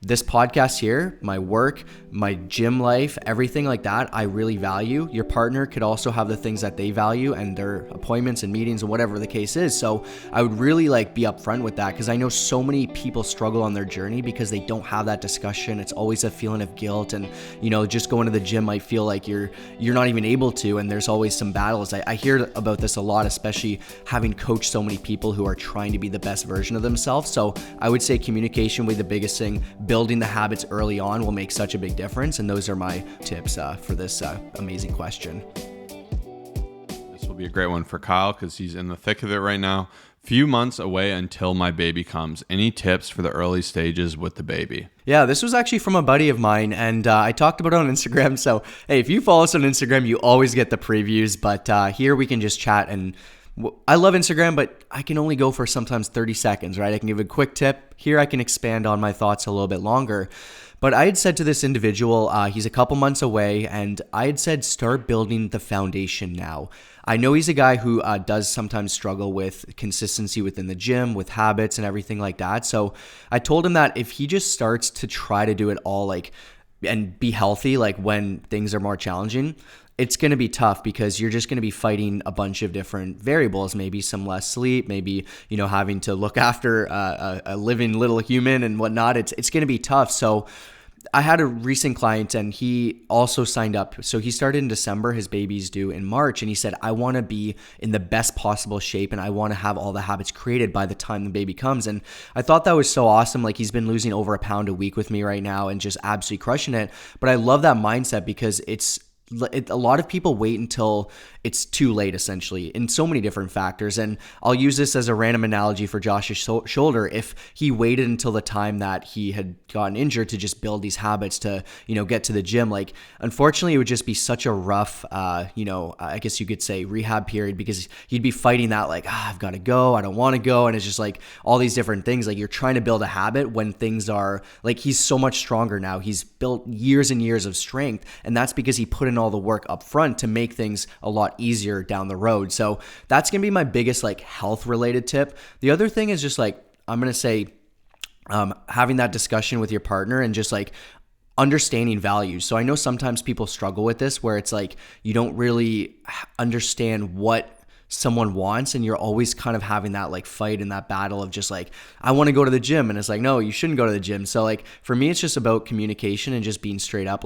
this podcast here, my work, my gym life, everything like that, I really value. Your partner could also have the things that they value and their appointments and meetings and whatever the case is. So I would really be upfront with that, because I know so many people struggle on their journey because they don't have that discussion. It's always a feeling of guilt, and just going to the gym might feel like you're not even able to, and there's always some battles. I hear about this a lot, especially having coached so many people who are trying to be the best version of themselves. So I would say communication will be the biggest thing. Building the habits early on will make such a big difference, and those are my tips for this amazing question. This will be a great one for Kyle because he's in the thick of it right now. Few months away until my baby comes. Any tips for the early stages with the baby? Yeah, this was actually from a buddy of mine, and I talked about it on Instagram. So, hey, if you follow us on Instagram, you always get the previews, but here we can just chat. And I love Instagram, but I can only go for sometimes 30 seconds, right? I can give a quick tip. Here I can expand on my thoughts a little bit longer. But I had said to this individual, he's a couple months away, and I had said start building the foundation now. I know he's a guy who does sometimes struggle with consistency within the gym, with habits and everything like that. So I told him that if he just starts to try to do it all and be healthy, when things are more challenging, it's going to be tough because you're just going to be fighting a bunch of different variables, maybe some less sleep, maybe, having to look after a living little human and whatnot. It's going to be tough. So I had a recent client and he also signed up. So he started in December, his baby's due in March. And he said, I want to be in the best possible shape and I want to have all the habits created by the time the baby comes. And I thought that was so awesome. He's been losing over a pound a week with me right now and just absolutely crushing it. But I love that mindset because a lot of people wait until it's too late, essentially, in so many different factors. And I'll use this as a random analogy for Josh's shoulder. If he waited until the time that he had gotten injured to just build these habits to, get to the gym, unfortunately, it would just be such a rough, I guess you could say rehab period, because he'd be fighting that I've got to go, I don't want to go. And it's just all these different things. You're trying to build a habit when things are he's so much stronger now. He's built years and years of strength. And that's because he put in all the work up front to make things a lot easier down the road. So that's going to be my biggest health related tip. The other thing is just I'm going to say having that discussion with your partner and just understanding values. So I know sometimes people struggle with this where it's you don't really understand what someone wants, and you're always kind of having that fight and that battle of just I want to go to the gym, and it's no, you shouldn't go to the gym. So for me, it's just about communication and just being straight up.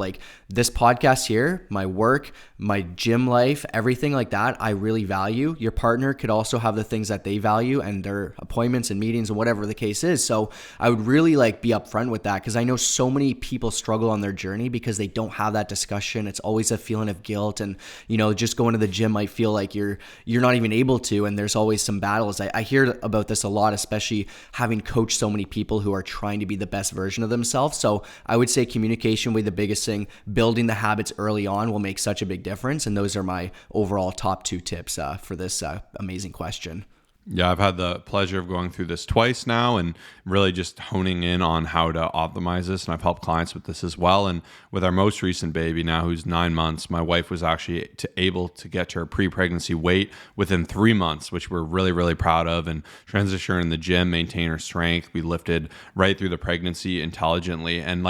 This podcast here, my work, my gym life, everything like that, I really value. Your partner could also have the things that they value and their appointments and meetings and whatever the case is. So I would really be upfront with that, because I know so many people struggle on their journey because they don't have that discussion. It's always a feeling of guilt, and just going to the gym might feel like you're not even able to, and there's always some battles. I hear about this a lot, especially having coached so many people who are trying to be the best version of themselves. So I would say communication will be the biggest thing. Building the habits early on will make such a big difference, and those are my overall top 2 tips for this amazing question. Yeah, I've had the pleasure of going through this twice now and really just honing in on how to optimize this. And I've helped clients with this as well. And with our most recent baby now, who's 9 months, my wife was actually able to get to her pre-pregnancy weight within 3 months, which we're really, really proud of, and transition her in the gym, maintain her strength. We lifted right through the pregnancy intelligently. And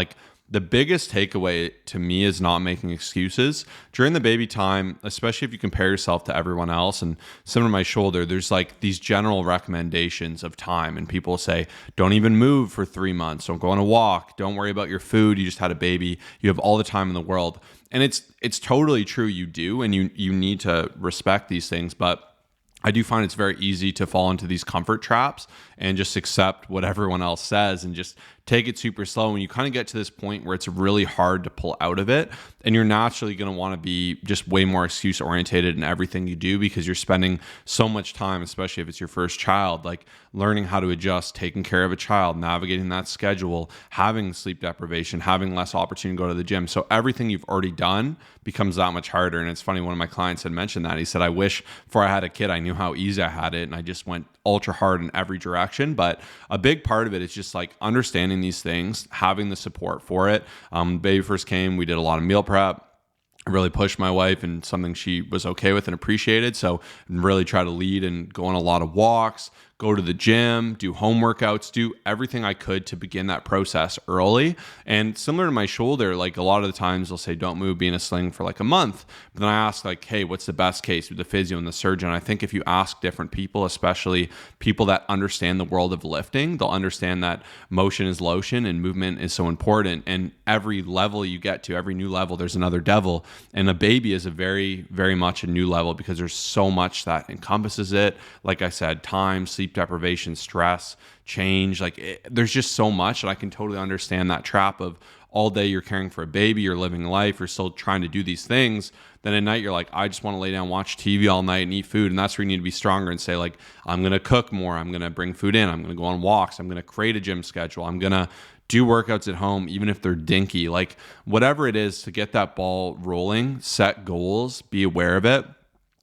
the biggest takeaway to me is not making excuses during the baby time, especially if you compare yourself to everyone else. And similar to my shoulder, there's these general recommendations of time, and people say, don't even move for 3 months. Don't go on a walk. Don't worry about your food. You just had a baby. You have all the time in the world. And it's totally true. You do. And you need to respect these things. But I do find it's very easy to fall into these comfort traps and just accept what everyone else says and just take it super slow. And you kind of get to this point where it's really hard to pull out of it. And you're naturally going to want to be just way more excuse orientated in everything you do, because you're spending so much time, especially if it's your first child, learning how to adjust, taking care of a child, navigating that schedule, having sleep deprivation, having less opportunity to go to the gym. So everything you've already done becomes that much harder. And it's funny, one of my clients had mentioned that. He said, I wish before I had a kid, I knew how easy I had it. And I just went ultra hard in every direction. But a big part of it is just understanding these things, having the support for it. Baby first came, we did a lot of meal prep. I really pushed my wife, and something she was okay with and appreciated. So really try to lead and go on a lot of walks, go to the gym, do home workouts, do everything I could to begin that process early. And similar to my shoulder, like a lot of the times they'll say, don't move, be in a sling for like a month. But then I ask like, hey, what's the best case with the physio and the surgeon? I think if you ask different people, especially people that understand the world of lifting, they'll understand that motion is lotion and movement is so important. And every level you get to, every new level, there's another devil. And a baby is a very, very much a new level because there's so much that encompasses it. Like I said, time, sleep deprivation, stress, change. There's just so much that I can totally understand that trap of all day you're caring for a baby, you're living life, you're still trying to do these things. Then at night you're like, I just want to lay down, watch TV all night and eat food. And that's where you need to be stronger and say like, I'm going to cook more. I'm going to bring food in. I'm going to go on walks. I'm going to create a gym schedule. I'm going to do workouts at home, even if they're dinky, like whatever it is to get that ball rolling, set goals, be aware of it.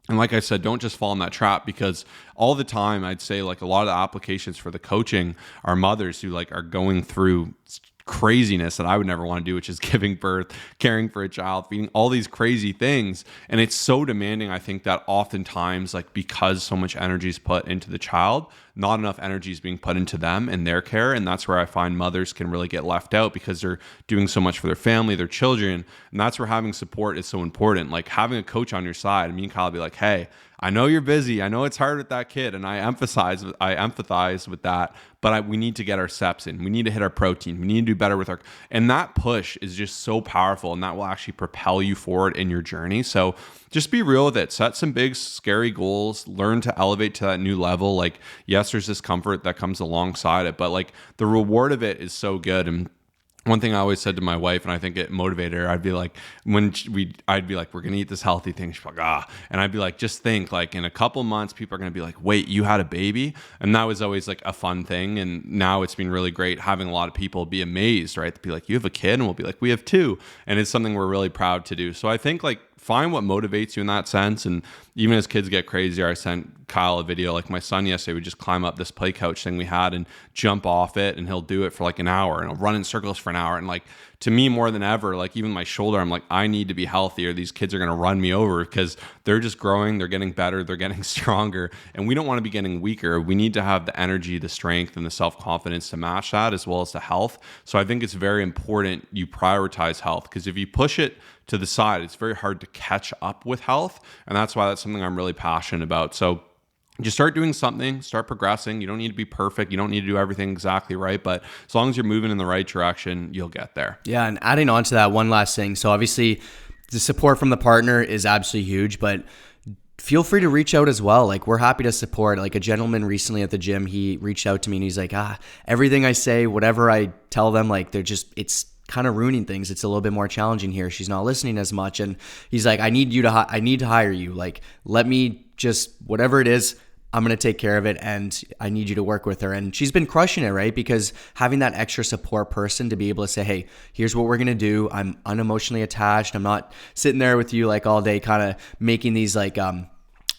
And like I said, don't just fall in that trap, because all the time I'd say like a lot of the applications for the coaching are mothers who like are going through craziness that I would never want to do, which is giving birth, caring for a child, feeding, all these crazy things. And it's so demanding. I think that oftentimes, like because so much energy is put into the child, not enough energy is being put into them and their care. And that's where I find mothers can really get left out because they're doing so much for their family, their children. And that's where having support is so important. Like having a coach on your side, me and Kyle be like, hey, I know you're busy. I know it's hard with that kid. And I empathize with that, but we need to get our steps in. We need to hit our protein. We need to do better with and that push is just so powerful, and that will actually propel you forward in your journey. So just be real with it. Set some big, scary goals, learn to elevate to that new level. Like, yes, there's discomfort that comes alongside it, but like the reward of it is so good. And one thing I always said to my wife, and I think it motivated her, I'd be like, I'd be like, we're going to eat this healthy thing. She's like, and I'd be like, just think like in a couple months, people are going to be like, wait, you had a baby? And that was always like a fun thing. And now it's been really great having a lot of people be amazed, right? To be like, you have a kid? And we'll be like, we have two. And it's something we're really proud to do. So I think like, find what motivates you in that sense. And even as kids get crazier, I sent Kyle a video. Like my son yesterday would just climb up this play couch thing we had and jump off it, and he'll do it for like an hour, and he'll run in circles for an hour. And like, to me, more than ever, like even my shoulder, I'm like, I need to be healthy or these kids are going to run me over, because they're just growing, they're getting better, they're getting stronger, and we don't want to be getting weaker. We need to have the energy, the strength, and the self-confidence to match that, as well as the health. So I think it's very important you prioritize health, because if you push it to the side, it's very hard to catch up with health. And that's why that's something I'm really passionate about. So just start doing something, start progressing. You don't need to be perfect. You don't need to do everything exactly right. But as long as you're moving in the right direction, you'll get there. Yeah. And adding on to that, one last thing. So obviously the support from the partner is absolutely huge, but feel free to reach out as well. Like, we're happy to support. Like, a gentleman recently at the gym, he reached out to me and he's like, everything I say, whatever I tell them, like, it's kind of ruining things. It's a little bit more challenging here. She's not listening as much. And he's like, I need to hire you. Like, let me just, whatever it is, I'm going to take care of it, and I need you to work with her. And she's been crushing it, right? Because having that extra support person to be able to say, hey, here's what we're going to do. I'm unemotionally attached. I'm not sitting there with you like all day kind of making these like,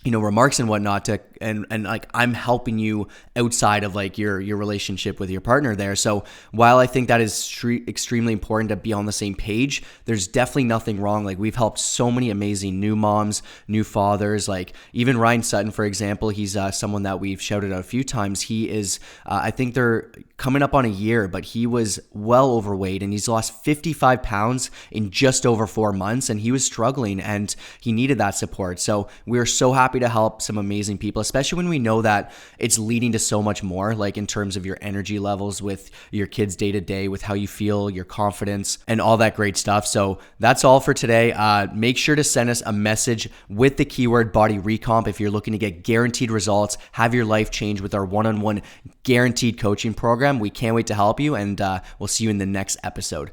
remarks and whatnot and like, I'm helping you outside of like your relationship with your partner there. So while I think that is extremely important to be on the same page, there's definitely nothing wrong. Like, we've helped so many amazing new moms, new fathers, like even Ryan Sutton, for example. He's someone that we've shouted out a few times. He is, I think they're coming up on a year, but he was well overweight and he's lost 55 pounds in just over 4 months, and he was struggling and he needed that support. So we're so happy to help some amazing people, especially when we know that it's leading to so much more, like in terms of your energy levels with your kids day to day, with how you feel, your confidence, and all that great stuff. So that's all for today. Make sure to send us a message with the keyword body recomp if you're looking to get guaranteed results, have your life change with our one-on-one guaranteed coaching program. We can't wait to help you, and we'll see you in the next episode.